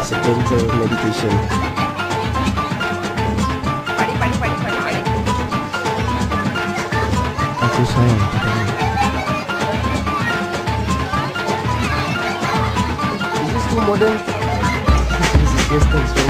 It's a gentle meditation. Aku sayang padamu. Is this too modern? This is Western.